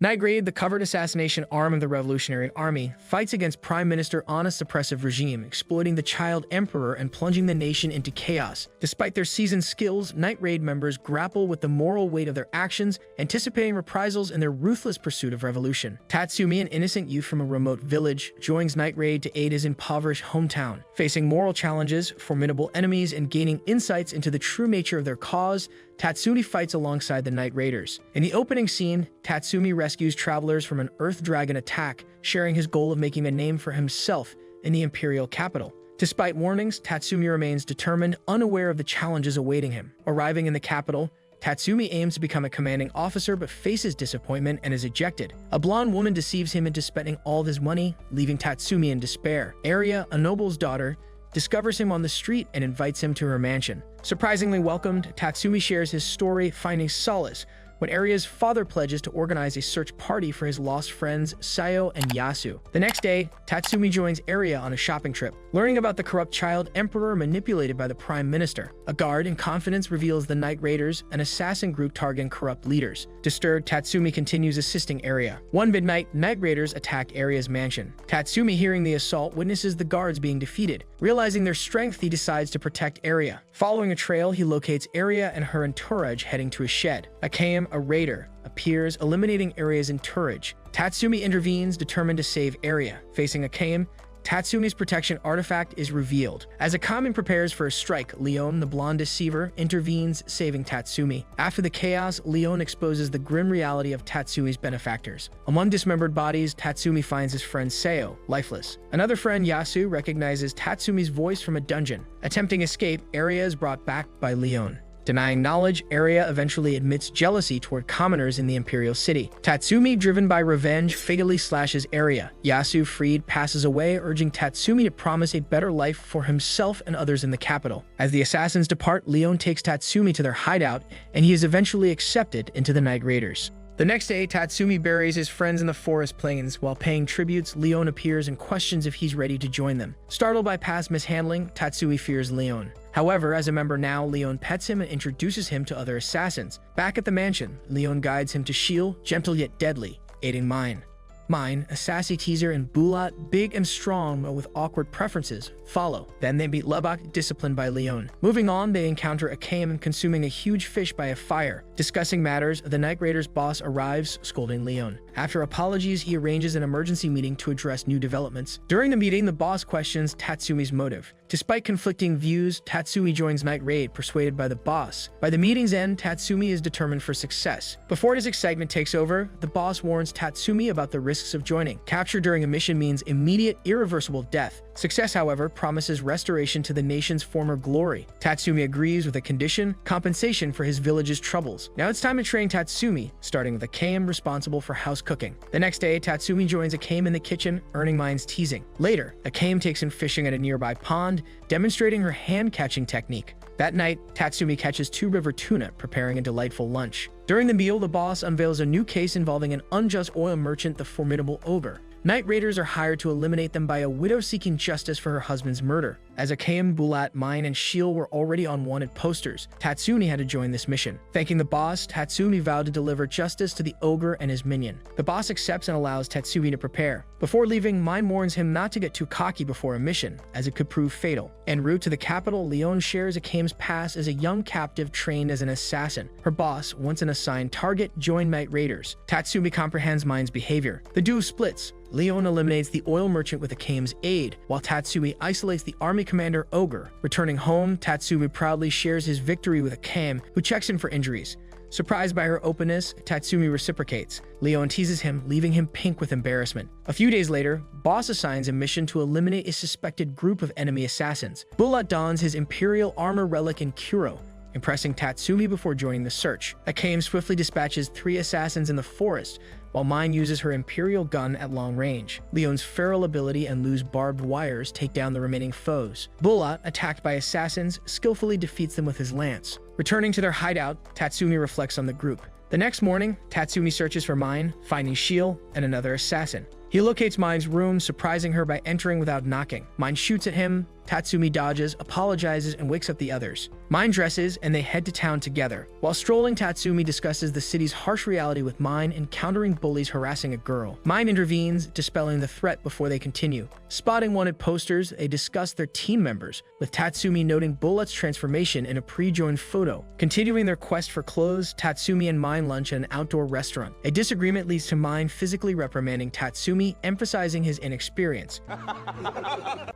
Night Raid, the covert assassination arm of the Revolutionary Army, fights against Prime Minister Anna's suppressive regime, exploiting the child emperor and plunging the nation into chaos. Despite their seasoned skills, Night Raid members grapple with the moral weight of their actions, anticipating reprisals in their ruthless pursuit of revolution. Tatsumi, an innocent youth from a remote village, joins Night Raid to aid his impoverished hometown. Facing moral challenges, formidable enemies, and gaining insights into the true nature of their cause, Tatsumi fights alongside the Night Raiders. In the opening scene, Tatsumi rescues travelers from an Earth Dragon attack, sharing his goal of making a name for himself in the Imperial capital. Despite warnings, Tatsumi remains determined, unaware of the challenges awaiting him. Arriving in the capital, Tatsumi aims to become a commanding officer but faces disappointment and is ejected. A blonde woman deceives him into spending all of his money, leaving Tatsumi in despair. Arya, a noble's daughter, discovers him on the street and invites him to her mansion. Surprisingly welcomed, Tatsumi shares his story, finding solace when Arya's father pledges to organize a search party for his lost friends Sayo and Yasu. The next day, Tatsumi joins Arya on a shopping trip, learning about the corrupt child emperor manipulated by the Prime Minister. A guard in confidence reveals the Night Raiders, an assassin group targeting corrupt leaders. Disturbed, Tatsumi continues assisting Arya. One midnight, Night Raiders attack Arya's mansion. Tatsumi, hearing the assault, witnesses the guards being defeated. Realizing their strength, he decides to protect Arya. Following a trail, he locates Arya and her entourage heading to a shed. Akame, a raider, appears, eliminating Arya's entourage. Tatsumi intervenes, determined to save Arya. Facing Akame, Tatsumi's protection artifact is revealed. As Akame prepares for a strike, Leon, the blonde deceiver, intervenes, saving Tatsumi. After the chaos, Leon exposes the grim reality of Tatsumi's benefactors. Among dismembered bodies, Tatsumi finds his friend Sayo, lifeless. Another friend, Yasu, recognizes Tatsumi's voice from a dungeon. Attempting escape, Arya is brought back by Leon. Denying knowledge, Arya eventually admits jealousy toward commoners in the Imperial City. Tatsumi, driven by revenge, fatally slashes Arya. Yasu, freed, passes away, urging Tatsumi to promise a better life for himself and others in the capital. As the assassins depart, Leon takes Tatsumi to their hideout, and he is eventually accepted into the Night Raiders. The next day, Tatsumi buries his friends in the forest plains. While paying tributes, Leon appears and questions if he's ready to join them. Startled by past mishandling, Tatsumi fears Leon. However, as a member now, Leon pets him and introduces him to other assassins. Back at the mansion, Leon guides him to Sheele, gentle yet deadly, aiding Mine, a sassy teaser, and Bulat, big and strong but with awkward preferences, follow. Then they meet Lubbock, disciplined by Leon. Moving on, they encounter Akame consuming a huge fish by a fire. Discussing matters, the Night Raiders' boss arrives, scolding Leon. After apologies, he arranges an emergency meeting to address new developments. During the meeting, the boss questions Tatsumi's motive. Despite conflicting views, Tatsumi joins Night Raid, persuaded by the boss. By the meeting's end, Tatsumi is determined for success. Before his excitement takes over, the boss warns Tatsumi about the risks of joining. Capture during a mission means immediate, irreversible death. Success, however, promises restoration to the nation's former glory. Tatsumi agrees with a condition: compensation for his village's troubles. Now it's time to train Tatsumi, starting with Akame, responsible for house cooking. The next day, Tatsumi joins Akame in the kitchen, earning Mine's teasing. Later, Akame takes him fishing at a nearby pond, demonstrating her hand-catching technique. That night, Tatsumi catches 2 river tuna, preparing a delightful lunch. During the meal, the boss unveils a new case involving an unjust oil merchant, the formidable Ogre. Night Raiders are hired to eliminate them by a widow seeking justice for her husband's murder. As Akame, Bulat, Mine, and Sheele were already on wanted posters, Tatsumi had to join this mission. Thanking the boss, Tatsumi vowed to deliver justice to the Ogre and his minion. The boss accepts and allows Tatsumi to prepare. Before leaving, Mine warns him not to get too cocky before a mission, as it could prove fatal. En route to the capital, Leon shares Akame's past as a young captive trained as an assassin. Her boss, once an assigned target, joined Night Raiders. Tatsumi comprehends Mine's behavior. The duo splits. Leon eliminates the oil merchant with Akame's aid, while Tatsumi isolates the army commander Ogre. Returning home, Tatsumi proudly shares his victory with Akame, who checks in for injuries. Surprised by her openness, Tatsumi reciprocates. Leon teases him, leaving him pink with embarrassment. A few days later, boss assigns a mission to eliminate a suspected group of enemy assassins. Bulat dons his Imperial armor relic in Kuro, impressing Tatsumi before joining the search. Akame swiftly dispatches 3 assassins in the forest, while Mine uses her Imperial gun at long range. Leon's feral ability and loose barbed wires take down the remaining foes. Bulat, attacked by assassins, skillfully defeats them with his lance. Returning to their hideout, Tatsumi reflects on the group. The next morning, Tatsumi searches for Mine, finding Sheele and another assassin. He locates Mine's room, surprising her by entering without knocking. Mine shoots at him, Tatsumi dodges, apologizes, and wakes up the others. Mine dresses, and they head to town together. While strolling, Tatsumi discusses the city's harsh reality with Mine, encountering bullies harassing a girl. Mine intervenes, dispelling the threat before they continue. Spotting wanted posters, they discuss their team members, with Tatsumi noting Bullet's transformation in a pre-joined photo. Continuing their quest for clothes, Tatsumi and Mine lunch at an outdoor restaurant. A disagreement leads to Mine physically reprimanding Tatsumi, emphasizing his inexperience.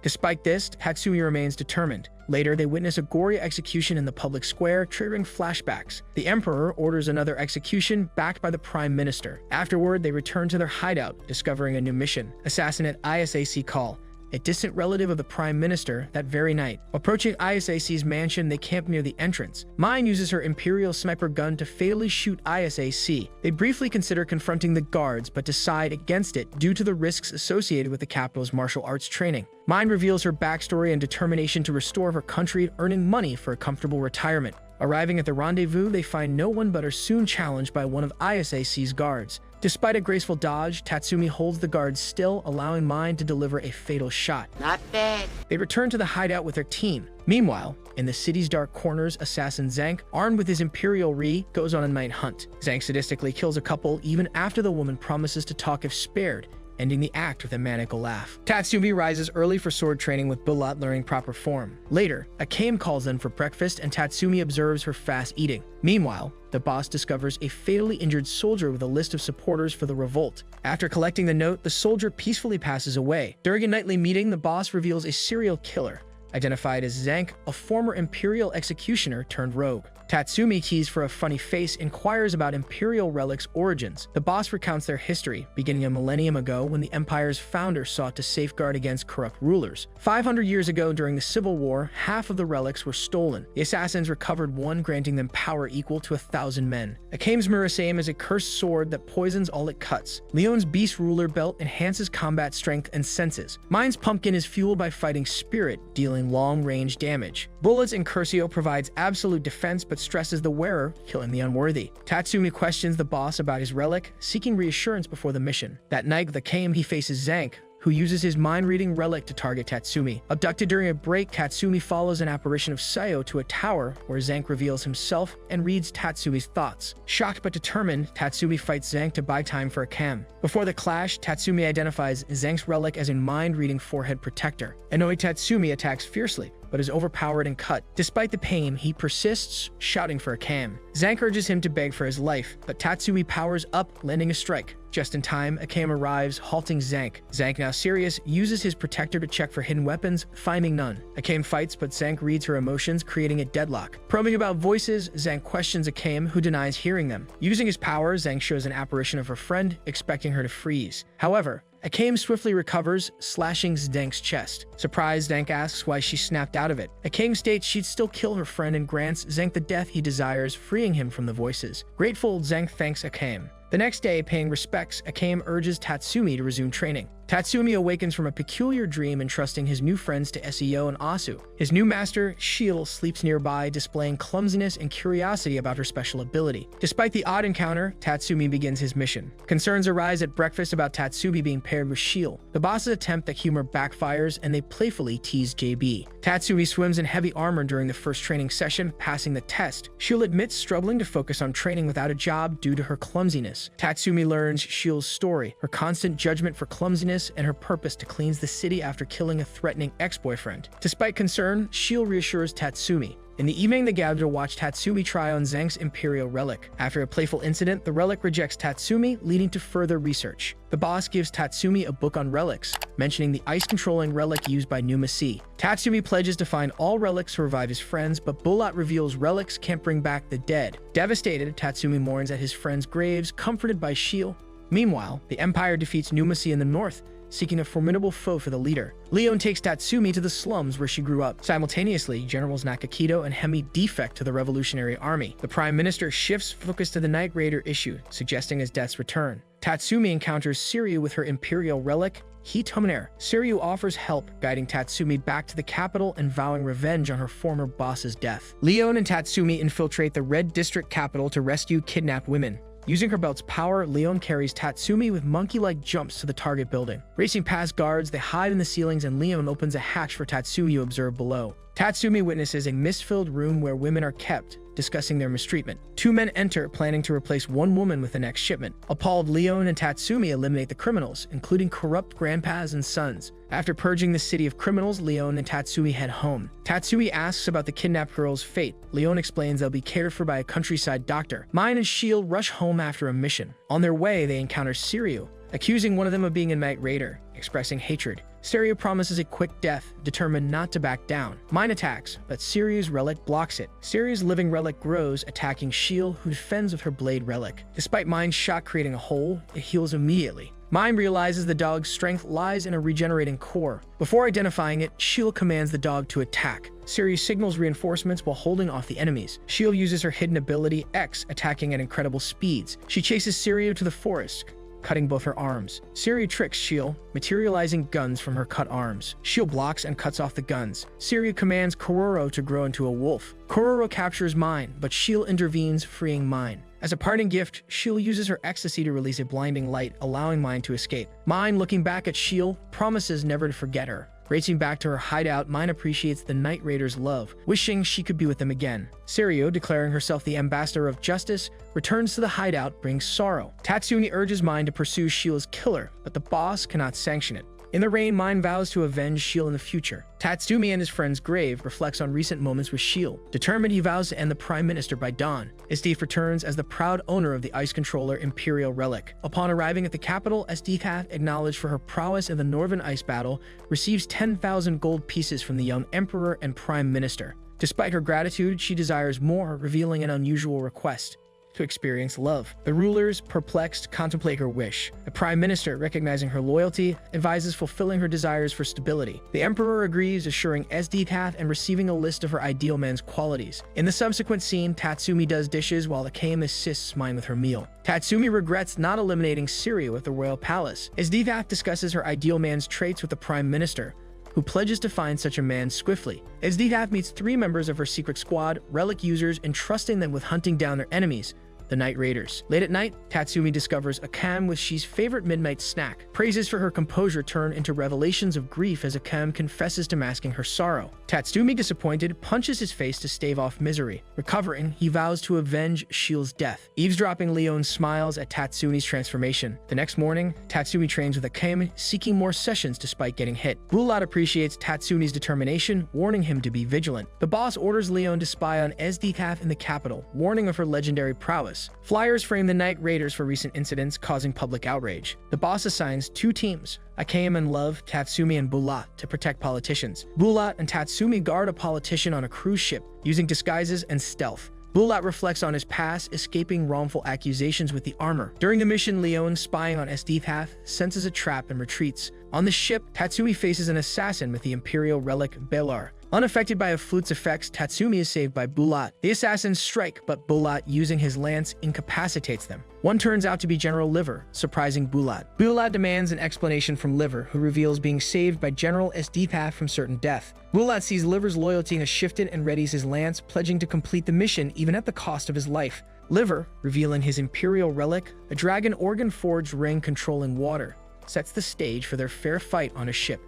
Despite this, Tatsumi remains determined. Later, they witness a gory execution in the public square, triggering flashbacks. The Emperor orders another execution, backed by the Prime Minister. Afterward, they return to their hideout, discovering a new mission: assassinate ISAC Call, a distant relative of the Prime Minister, that very night. Approaching ISAC's mansion, they camp near the entrance. Mine uses her Imperial sniper gun to fatally shoot ISAC. They briefly consider confronting the guards, but decide against it due to the risks associated with the capital's martial arts training. Mine reveals her backstory and determination to restore her country, earning money for a comfortable retirement. Arriving at the rendezvous, they find no one but are soon challenged by one of ISAC's guards. Despite a graceful dodge, Tatsumi holds the guards still, allowing Mine to deliver a fatal shot. Not bad. They return to the hideout with their team. Meanwhile, in the city's dark corners, assassin Zank, armed with his Imperial Ri, goes on a night hunt. Zank sadistically kills a couple even after the woman promises to talk if spared, ending the act with a maniacal laugh. Tatsumi rises early for sword training, with Bulat learning proper form. Later, Akame calls in for breakfast and Tatsumi observes her fast eating. Meanwhile, the boss discovers a fatally injured soldier with a list of supporters for the revolt. After collecting the note, the soldier peacefully passes away. During a nightly meeting, the boss reveals a serial killer, identified as Zank, a former Imperial executioner turned rogue. Tatsumi, teased for a funny face, inquires about Imperial relics' origins. The boss recounts their history, beginning a millennium ago when the Empire's founder sought to safeguard against corrupt rulers. 500 years ago, during the Civil War, half of the relics were stolen. The assassins recovered one, granting them power equal to 1,000 men. Akame's Murasame is a cursed sword that poisons all it cuts. Leon's Beast Ruler belt enhances combat strength and senses. Mine's pumpkin is fueled by fighting spirit, dealing long-range damage. Bullets in Curcio provides absolute defense, but stresses the wearer, killing the unworthy. Tatsumi questions the boss about his relic, seeking reassurance before the mission. That night with Akame, he faces Zank, who uses his mind-reading relic to target Tatsumi. Abducted during a break, Tatsumi follows an apparition of Sayo to a tower where Zank reveals himself and reads Tatsumi's thoughts. Shocked but determined, Tatsumi fights Zank to buy time for Akame. Before the clash, Tatsumi identifies Zank's relic as a mind-reading forehead protector. Annoyed, Tatsumi attacks fiercely, but is overpowered and cut. Despite the pain, he persists, shouting for Akame. Zank urges him to beg for his life, but Tatsumi powers up, landing a strike. Just in time, Akame arrives, halting Zank. Zank, now serious, uses his protector to check for hidden weapons, finding none. Akame fights, but Zank reads her emotions, creating a deadlock. Probing about voices, Zank questions Akame, who denies hearing them. Using his power, Zank shows an apparition of her friend, expecting her to freeze. However, Akame swiftly recovers, slashing Zank's chest. Surprised, Zank asks why she snapped out of it. Akame states she'd still kill her friend and grants Zank the death he desires, freeing him from the voices. Grateful, Zank thanks Akame. The next day, paying respects, Akame urges Tatsumi to resume training. Tatsumi awakens from a peculiar dream, entrusting his new friends to Seo and Asu. His new master, Sheele, sleeps nearby, displaying clumsiness and curiosity about her special ability. Despite the odd encounter, Tatsumi begins his mission. Concerns arise at breakfast about Tatsumi being paired with Sheele. The boss's attempt at humor backfires, and they playfully tease JB. Tatsumi swims in heavy armor during the first training session, passing the test. Sheele admits struggling to focus on training without a job due to her clumsiness. Tatsumi learns Sheele's story, her constant judgment for clumsiness, and her purpose to cleanse the city after killing a threatening ex-boyfriend. Despite concern, Sheele reassures Tatsumi. In the evening, they gather to watch Tatsumi try on Zank's Imperial relic. After a playful incident, the relic rejects Tatsumi, leading to further research. The boss gives Tatsumi a book on relics, mentioning the ice-controlling relic used by Numa C. Tatsumi pledges to find all relics to revive his friends, but Bulat reveals relics can't bring back the dead. Devastated, Tatsumi mourns at his friends' graves, comforted by Sheele. Meanwhile, the Empire defeats Numa C in the north, seeking a formidable foe for the leader. Leon takes Tatsumi to the slums where she grew up. Simultaneously, Generals Nakakito and Hemi defect to the Revolutionary Army. The Prime Minister shifts focus to the Night Raider issue, suggesting Esdeath's return. Tatsumi encounters Siryu with her Imperial relic, Hitomaner. Siryu offers help, guiding Tatsumi back to the capital and vowing revenge on her former boss's death. Leon and Tatsumi infiltrate the Red District capital to rescue kidnapped women. Using her belt's power, Leon carries Tatsumi with monkey-like jumps to the target building. Racing past guards, they hide in the ceilings and Leon opens a hatch for Tatsumi to observe below. Tatsumi witnesses a mist-filled room where women are kept, discussing their mistreatment. Two men enter, planning to replace one woman with the next shipment. Appalled, Leon and Tatsumi eliminate the criminals, including corrupt grandpas and sons. After purging the city of criminals, Leon and Tatsumi head home. Tatsumi asks about the kidnapped girl's fate. Leon explains they'll be cared for by a countryside doctor. Mine and Sheele rush home after a mission. On their way, they encounter Seiryu, accusing one of them of being a Night Raider, expressing hatred. Seiryu promises a quick death, determined not to back down. Mine attacks, but Seiryu's relic blocks it. Seiryu's living relic grows, attacking Sheele, who defends with her blade relic. Despite Mine's shot creating a hole, it heals immediately. Mine realizes the dog's strength lies in a regenerating core. Before identifying it, Sheele commands the dog to attack. Seiryu signals reinforcements while holding off the enemies. Sheele uses her hidden ability, X, attacking at incredible speeds. She chases Seiryu to the forest, cutting both her arms. Seiryu tricks Sheele, materializing guns from her cut arms. Sheele blocks and cuts off the guns. Seiryu commands Kororo to grow into a wolf. Kororo captures Mine, but Sheele intervenes, freeing Mine. As a parting gift, Sheele uses her ecstasy to release a blinding light, allowing Mine to escape. Mine, looking back at Sheele, promises never to forget her. Racing back to her hideout, Mine appreciates the Night Raiders' love, wishing she could be with them again. Seiryu, declaring herself the ambassador of justice, returns to the hideout, bringing sorrow. Tatsumi urges Mine to pursue Sheele's killer, but the boss cannot sanction it. In the rain, Mine vows to avenge Sheele in the future. Tatsumi and his friend's grave reflects on recent moments with Sheele. Determined, he vows to end the Prime Minister by dawn. Esdeath returns as the proud owner of the Ice Controller Imperial Relic. Upon arriving at the capital, Esdeath, acknowledged for her prowess in the Northern Ice Battle, receives 10,000 gold pieces from the young Emperor and Prime Minister. Despite her gratitude, she desires more, revealing an unusual request: to experience love. The rulers, perplexed, contemplate her wish. The Prime Minister, recognizing her loyalty, advises fulfilling her desires for stability. The Emperor agrees, assuring Esdeath and receiving a list of her ideal man's qualities. In the subsequent scene, Tatsumi does dishes while Akame assists Mine with her meal. Tatsumi regrets not eliminating Seiryu at the royal palace. Esdeath discusses her ideal man's traits with the Prime Minister, who pledges to find such a man swiftly. Esdeath meets 3 members of her secret squad, relic users, entrusting them with hunting down their enemies, the Night Raiders. Late at night, Tatsumi discovers Akame with She's favorite midnight snack. Praises for her composure turn into revelations of grief as Akame confesses to masking her sorrow. Tatsumi, disappointed, punches his face to stave off misery. Recovering, he vows to avenge Sheele's death. Eavesdropping, Leon smiles at Tatsumi's transformation. The next morning, Tatsumi trains with Akame, seeking more sessions despite getting hit. Bulat appreciates Tatsumi's determination, warning him to be vigilant. The boss orders Leon to spy on Esdeath in the capital, warning of her legendary prowess. Flyers frame the Night Raiders for recent incidents, causing public outrage. The boss assigns 2 teams, Akame and Love, Tatsumi and Bulat, to protect politicians. Bulat and Tatsumi guard a politician on a cruise ship, using disguises and stealth. Bulat reflects on his past, escaping wrongful accusations with the armor. During the mission, Leon, spying on Esdeath, senses a trap and retreats. On the ship, Tatsumi faces an assassin with the Imperial relic Belar. Unaffected by a flute's effects, Tatsumi is saved by Bulat. The assassins strike, but Bulat, using his lance, incapacitates them. One turns out to be General Liver, surprising Bulat. Bulat demands an explanation from Liver, who reveals being saved by General Esdeath from certain death. Bulat sees Liver's loyalty has shifted and readies his lance, pledging to complete the mission even at the cost of his life. Liver, revealing his Imperial relic, a dragon organ-forged ring controlling water, sets the stage for their fair fight on a ship.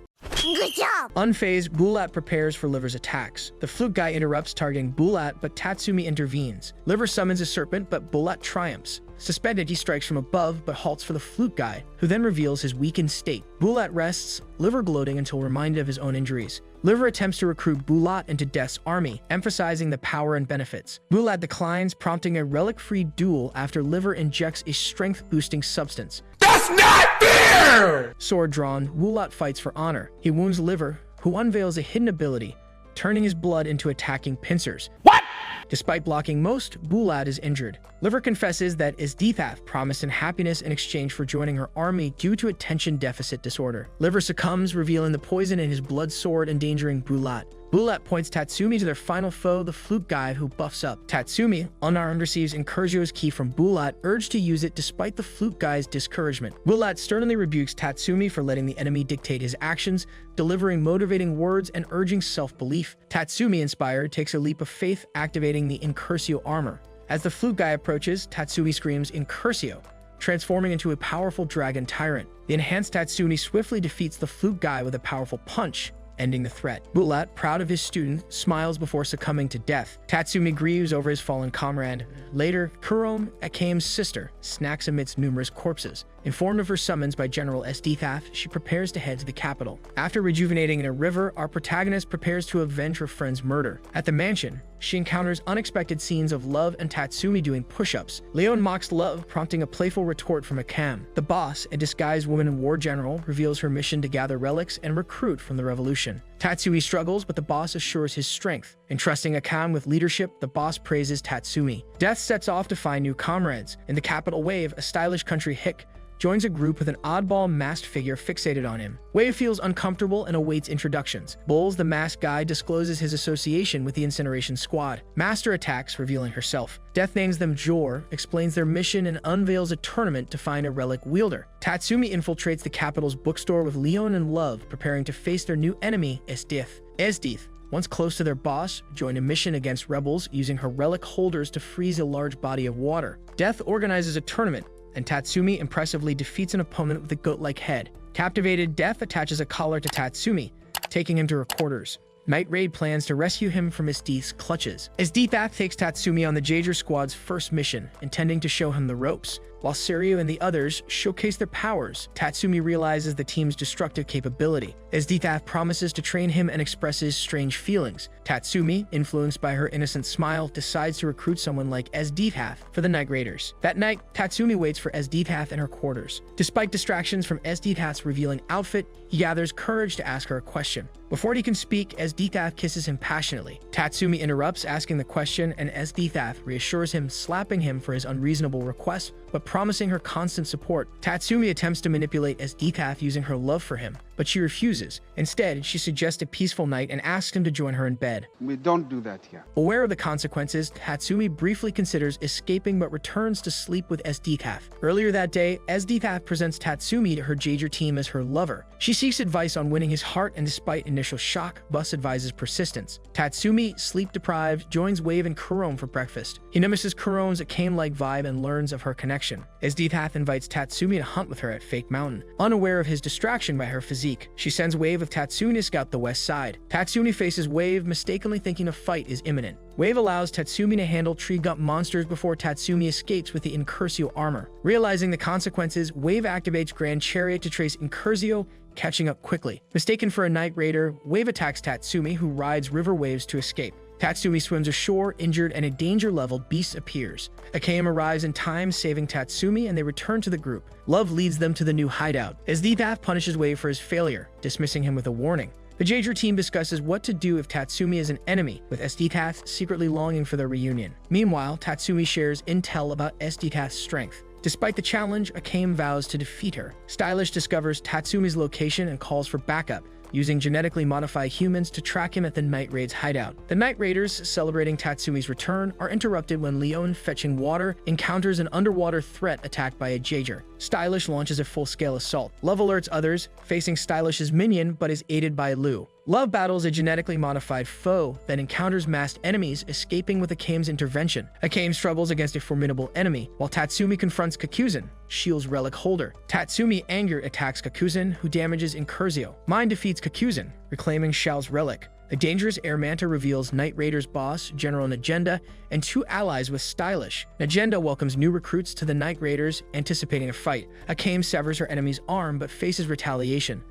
Good job! Unfazed, Bulat prepares for Liver's attacks. The flute guy interrupts, targeting Bulat, but Tatsumi intervenes. Liver summons a serpent, but Bulat triumphs. Suspended, he strikes from above, but halts for the flute guy, who then reveals his weakened state. Bulat rests, Liver gloating until reminded of his own injuries. Liver attempts to recruit Bulat into Death's army, emphasizing the power and benefits. Bulat declines, prompting a relic-free duel after Liver injects a strength-boosting substance. That's not fair! Sword drawn, Bulat fights for honor. He wounds Liver, who unveils a hidden ability, turning his blood into attacking pincers. What? Despite blocking most, Bulat is injured. Liver confesses that Esdeath promised him happiness in exchange for joining her army due to attention deficit disorder. Liver succumbs, revealing the poison in his blood sword, endangering Bulat. Bulat points Tatsumi to their final foe, the flute guy, who buffs up. Tatsumi, unarmed, receives Incursio's key from Bulat, urged to use it despite the flute guy's discouragement. Bulat sternly rebukes Tatsumi for letting the enemy dictate his actions, delivering motivating words and urging self-belief. Tatsumi, inspired, takes a leap of faith, activating the Incursio armor. As the flute guy approaches, Tatsumi screams Incursio, transforming into a powerful dragon tyrant. The enhanced Tatsumi swiftly defeats the flute guy with a powerful punch, ending the threat. Bulat, proud of his student, smiles before succumbing to death. Tatsumi grieves over his fallen comrade. Later, Kurome, Akame's sister, snacks amidst numerous corpses. Informed of her summons by General Esdeath, she prepares to head to the capital. After rejuvenating in a river, our protagonist prepares to avenge her friend's murder. At the mansion, she encounters unexpected scenes of Love and Tatsumi doing push-ups. Leon mocks Love, prompting a playful retort from Akame. The boss, a disguised woman and war general, reveals her mission to gather relics and recruit from the revolution. Tatsumi struggles, but the boss assures his strength. Entrusting Akame with leadership, the boss praises Tatsumi. Death sets off to find new comrades. In the capital Wave, a stylish country hick joins a group with an oddball masked figure fixated on him. Wave feels uncomfortable and awaits introductions. Bulls, the masked guy, discloses his association with the Incineration Squad. Master attacks, revealing herself. Death names them Jor, explains their mission, and unveils a tournament to find a relic wielder. Tatsumi infiltrates the capital's bookstore with Leon and Love, preparing to face their new enemy, Esdeath. Once close to their boss, join a mission against rebels using her relic holders to freeze a large body of water. Death organizes a tournament, and Tatsumi impressively defeats an opponent with a goat-like head. Captivated, Death attaches a collar to Tatsumi, taking him to her quarters. Night Raid plans to rescue him from Esdeath's clutches. Esdeath takes Tatsumi on the Jager squad's first mission, intending to show him the ropes. While Seiryu and the others showcase their powers, Tatsumi realizes the team's destructive capability. Esdeath promises to train him and expresses strange feelings. Tatsumi, influenced by her innocent smile, decides to recruit someone like Esdeath for the Night Raiders. That night, Tatsumi waits for Esdeath in her quarters. Despite distractions from Esdeath's revealing outfit, he gathers courage to ask her a question. Before he can speak, Esdeath kisses him passionately. Tatsumi interrupts, asking the question, and Esdeath reassures him, slapping him for his unreasonable request, but promising her constant support. Tatsumi attempts to manipulate Esdeath using her love for him, but she refuses. Instead, she suggests a peaceful night and asks him to join her in bed. We don't do that here. Aware of the consequences, Tatsumi briefly considers escaping but returns to sleep with Esdeath. Earlier that day, Esdeath presents Tatsumi to her Jager team as her lover. She seeks advice on winning his heart, and despite initial shock, Bus advises persistence. Tatsumi, sleep-deprived, joins Wave and Kurome for breakfast. He notices Kurome's Akame-like vibe and learns of her connection. Esdeath invites Tatsumi to hunt with her at Fake Mountain. Unaware of his distraction by her physique, she sends Wave with Tatsumi to scout the west side. Tatsumi faces Wave, mistakenly thinking a fight is imminent. Wave allows Tatsumi to handle tree gump monsters before Tatsumi escapes with the Incursio armor. Realizing the consequences, Wave activates Grand Chariot to trace Incursio, catching up quickly. Mistaken for a Night Raider, Wave attacks Tatsumi, who rides river waves to escape. Tatsumi swims ashore, injured, and a danger-leveled beast appears. Akame arrives in time, saving Tatsumi, and they return to the group. Love leads them to the new hideout. Esdeath punishes Wave for his failure, dismissing him with a warning. The Jager team discusses what to do if Tatsumi is an enemy, with Esdeath secretly longing for their reunion. Meanwhile, Tatsumi shares intel about Esdeath's strength. Despite the challenge, Akame vows to defeat her. Stylish discovers Tatsumi's location and calls for backup, using genetically modified humans to track him at the Night Raid's hideout. The Night Raiders, celebrating Tatsumi's return, are interrupted when Leon, fetching water, encounters an underwater threat attacked by a Jager. Stylish launches a full-scale assault. Love alerts others, facing Stylish's minion, but is aided by Lu. Love battles a genetically modified foe, then encounters masked enemies, escaping with Akame's intervention. Akame struggles against a formidable enemy, while Tatsumi confronts Kakuzan, Sheele's relic holder. Tatsumi, angered, attacks Kakuzan, who damages Incursio. Mine defeats Kakuzan, reclaiming Xiao's relic. A dangerous air manta reveals Night Raiders boss, General Najenda, and two allies with Stylish. Najenda welcomes new recruits to the Night Raiders, anticipating a fight. Akame severs her enemy's arm, but faces retaliation.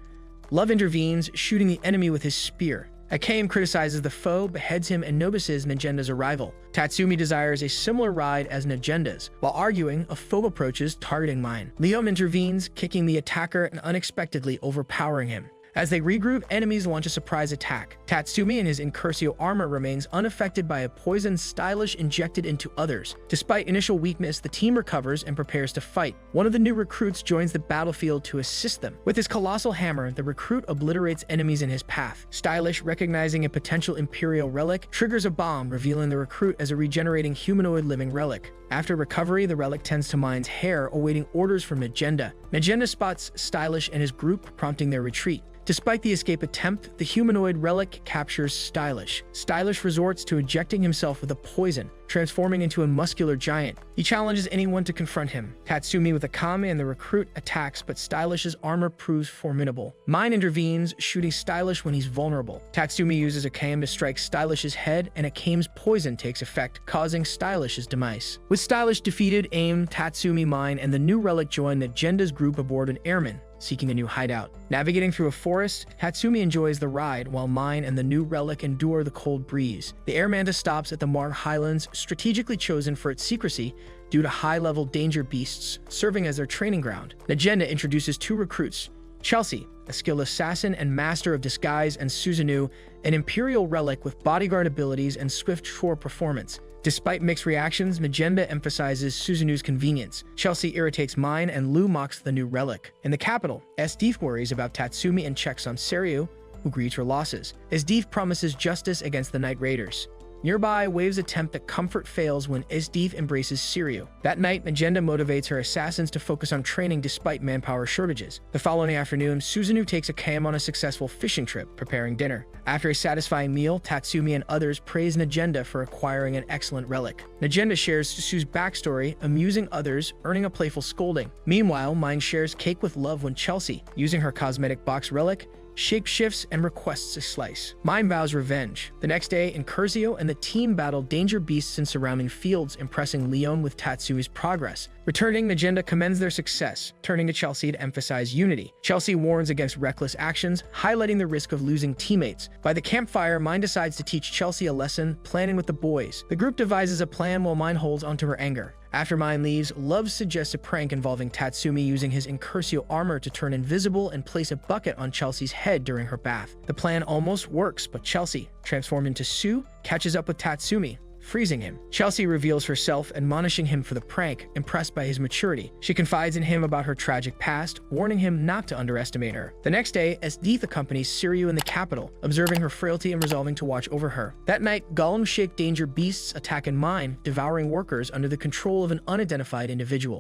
Love intervenes, shooting the enemy with his spear. Akame criticizes the foe, beheads him, and notices Najenda's arrival. Tatsumi desires a similar ride as Najenda's. While arguing, a foe approaches, targeting Mine. Leon intervenes, kicking the attacker and unexpectedly overpowering him. As they regroup, enemies launch a surprise attack. Tatsumi and his Incursio armor remains unaffected by a poison Stylish injected into others. Despite initial weakness, the team recovers and prepares to fight. One of the new recruits joins the battlefield to assist them. With his colossal hammer, the recruit obliterates enemies in his path. Stylish, recognizing a potential Imperial relic, triggers a bomb, revealing the recruit as a regenerating humanoid living relic. After recovery, the relic tends to Mine's hair, awaiting orders from Najenda. Najenda spots Stylish and his group, prompting their retreat. Despite the escape attempt, the humanoid relic captures Stylish. Stylish resorts to injecting himself with a poison, transforming into a muscular giant. He challenges anyone to confront him. Tatsumi with a kame and the recruit attacks, but Stylish's armor proves formidable. Mine intervenes, shooting Stylish when he's vulnerable. Tatsumi uses a kame to strike Stylish's head, and a kame's poison takes effect, causing Stylish's demise. With Stylish defeated, Aim, Tatsumi, Mine, and the new relic join Nagenda's group aboard an airman, seeking a new hideout. Navigating through a forest, Tatsumi enjoys the ride while Mine and the new relic endure the cold breeze. The Airmanta stops at the Mar Highlands, strategically chosen for its secrecy due to high-level danger beasts serving as their training ground. Nagenda introduces two recruits, Chelsea, a skilled assassin and master of disguise, and Susanoo, an imperial relic with bodyguard abilities and swift shore performance. Despite mixed reactions, Magenda emphasizes Susanoo's convenience. Chelsea irritates Mine, and Lou mocks the new relic. In the capital, Esdeath worries about Tatsumi and checks on Seiryu, who grieves her losses. Esdeath promises justice against the Night Raiders. Nearby, Wave's attempt at comfort fails when Esdeath embraces Seiryu. That night, Magenda motivates her assassins to focus on training despite manpower shortages. The following afternoon, Susanoo takes a cam on a successful fishing trip, preparing dinner. After a satisfying meal, Tatsumi and others praise Nagenda for acquiring an excellent relic. Nagenda shares Susu's backstory, amusing others, earning a playful scolding. Meanwhile, Mine shares cake with love when Chelsea, using her cosmetic box relic, shapeshifts and requests a slice. Mine vows revenge. The next day, Incursio and the team battle danger beasts in surrounding fields, impressing Leon with Tatsumi's progress. Returning, Nagenda commends their success, turning to Chelsea to emphasize unity. Chelsea warns against reckless actions, highlighting the risk of losing teammates. By the campfire, Mine decides to teach Chelsea a lesson, planning with the boys. The group devises a plan while Mine holds onto her anger. After Mine leaves, Love suggests a prank involving Tatsumi using his Incursio armor to turn invisible and place a bucket on Chelsea's head during her bath. The plan almost works, but Chelsea, transformed into Sue, catches up with Tatsumi, freezing him. Chelsea reveals herself, admonishing him for the prank, impressed by his maturity. She confides in him about her tragic past, warning him not to underestimate her. The next day, Esdeath accompanies Seiryu in the capital, observing her frailty and resolving to watch over her. That night, Golem-shaped danger beasts attack in Mine, devouring workers under the control of an unidentified individual.